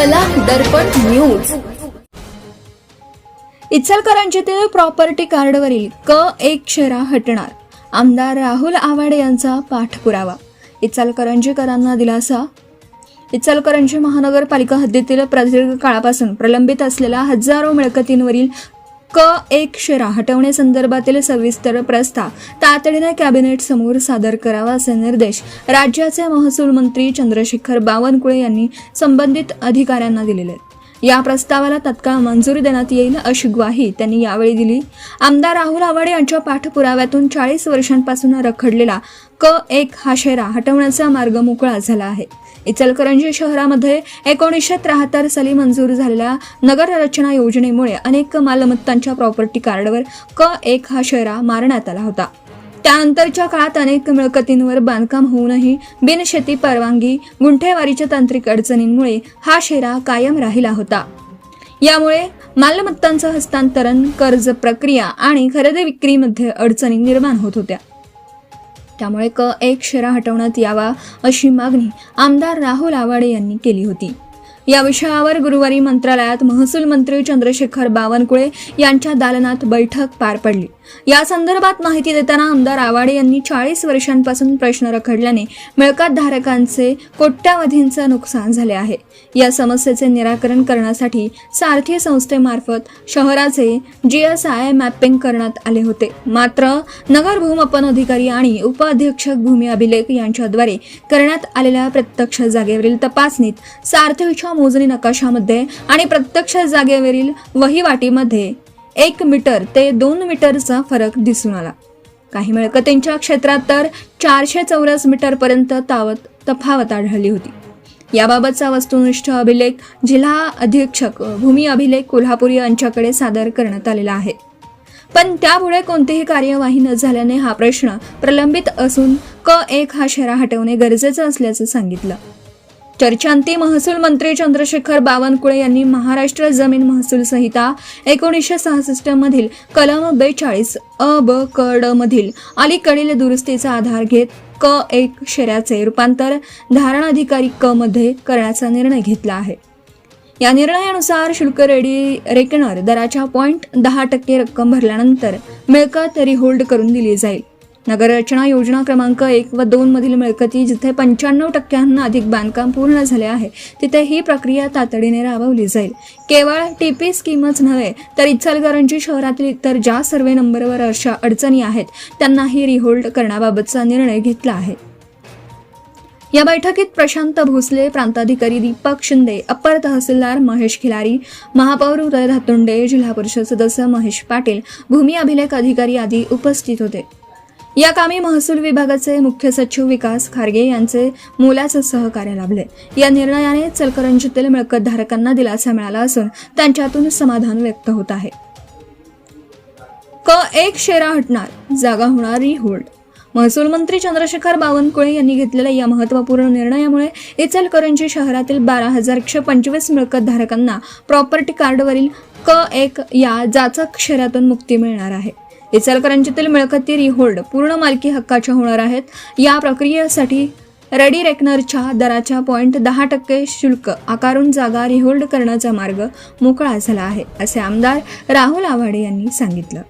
कला दर्पण news. इचलकरंजीतील property कार्डवरील क1 शेरा हटणार, आमदार राहुल आवाडे यांचा पाठपुरावा. इचलकरंजीकरांना दिलासा. इचलकरंजी महानगरपालिका हद्दीतील प्रदीर्घ काळापासून प्रलंबित असलेल्या हजारो मिळकतींवरील क1 शेरा हटवण्यासंदर्भातील सविस्तर प्रस्ताव तातडीने कॅबिनेट समोर सादर करावा असे निर्देश राज्याचे महसूल मंत्री चंद्रशेखर बावनकुळे यांनी संबंधित अधिकाऱ्यांना दिलेले आहेत. या प्रस्तावाला तत्काळ मंजुरी देण्यात येईल अशी ग्वाही त्यांनी यावेळी दिली. आमदार राहुल आवाडे यांच्या पाठपुराव्यातून 40 वर्षांपासून रखडलेला क1 हा शेरा हटवण्याचा मार्ग मोकळा झाला आहे. इचलकरंजी शहरामध्ये 1973 साली मंजूर झालेल्या नगर रचना योजनेमुळे अनेक मालमत्तांच्या प्रॉपर्टी कार्डवर क1 हा शेरा मारण्यात आला होता. त्यानंतरच्या काळात अनेक मिळकतींवर बांधकाम होऊनही बिनशेती परवानगी, गुंठेवारीच्या तांत्रिक अडचणींमुळे हा शेरा कायम राहिला होता. यामुळे मालमत्तांचं हस्तांतरण, कर्ज प्रक्रिया आणि खरेदी विक्रीमध्ये अडचणी निर्माण होत होत्या. त्यामुळे क1 शेरा हटवण्यात यावा अशी मागणी आमदार राहुल आवाडे यांनी केली होती. या विषयावर गुरुवारी मंत्रालयात महसूल मंत्री चंद्रशेखर बावनकुळे यांच्या दालनात बैठक पार पडली. या संदर्भात माहिती देताना आमदार आवाडे यांनी 40 वर्षांपासून प्रश्न रखडल्याने मिळकतधारकांचे कोट्यावधींचे नुकसान झाले आहे. या समस्येचे निराकरण करण्यासाठी सारथी संस्थेमार्फत शहराचे GSI मॅपिंग करण्यात आले होते. मात्र नगर भूमापन अधिकारी आणि उपअधीक्षक भूमी अभिलेख यांच्याद्वारे करण्यात आलेल्या प्रत्यक्ष जागेवरील तपासणीत सारथीच्या मोजणी नकाशामध्ये आणि प्रत्यक्ष जागेवरील वहिवाटीमध्ये 1 मीटर ते 2 मीटरचा फरक दिसून आला. काही मिळकतींच्या क्षेत्रात तर 400 चौरस मीटरपर्यंत तफावत आढळली होती. याबाबतचा वस्तुनिष्ठ अभिलेख जिल्हा अधीक्षक भूमी अभिलेख कोल्हापूर यांच्याकडे सादर करण्यात आलेला आहे. पण त्यापुढे कोणतीही कार्यवाही न झाल्याने हा प्रश्न प्रलंबित असून क1 हा शेरा हटवणे गरजेचं असल्याचं सांगितलं. चर्चांती महसूल मंत्री चंद्रशेखर बावनकुळे यांनी महाराष्ट्र जमीन महसूल संहिता 1966 मधील कलम 42 अ ब क ड मधील अलीकडील दुरुस्तीचा आधार घेत क1 शेऱ्याचे रूपांतर धारण अधिकारी क मध्ये करण्याचा निर्णय घेतला आहे. या निर्णयानुसार शुल्क रेकनर दराच्या 0.10% रक्कम भरल्यानंतर मिळकत रिहोल्ड करून दिली जाईल. नगररचना योजना क्रमांक 1 व 2 मधील मिळकती जिथे 95% अधिक बांधकाम पूर्ण झाले आहे तिथे ही प्रक्रिया तातडीने राबवली जाईल. केवळ TP स्कीमच नव्हे तर इचलकरंजी शहरातील इतर ज्या सर्वे नंबरवर अशा अडचणी आहेत त्यांनाही रिहोल्ड करण्याबाबतचा निर्णय घेतला आहे. या बैठकीत प्रशांत भोसले, प्रांताधिकारी दीपक शिंदे, अप्पर तहसीलदार महेश खिलारी, महापौर उदय धातुंडे, जिल्हा परिषद सदस्य महेश पाटील, भूमी अभिलेख अधिकारी आदी उपस्थित होते. या कामी महसूल विभागाचे मुख्य सचिव विकास खारगे यांचे मोलाचे सहकार्य लाभले. या निर्णयाने इचलकरंजीतील मिळकतधारकांना दिलासा मिळाला असून त्यांच्यातून समाधान व्यक्त होत आहे. क1 शेरा हटणार, जागा होणार रिहोल्ड. महसूल मंत्री चंद्रशेखर बावनकुळे यांनी घेतलेल्या या महत्त्वपूर्ण निर्णयामुळे इचलकरंजी शहरातील 12,125 मिळकतधारकांना प्रॉपर्टी कार्डवरील क1 या जाचक शेऱ्यातून मुक्ती मिळणार आहे. इचलकरंजीतील मिळकती रिहोल्ड पूर्ण मालकी हक्काच्या होणार आहेत. या प्रक्रियेसाठी रेडी रेकनरच्या दराच्या 0.10% शुल्क आकारून जागा रिहोल्ड करण्याचा मार्ग मोकळा झाला आहे असे आमदार राहुल आवाडे यांनी सांगितलं.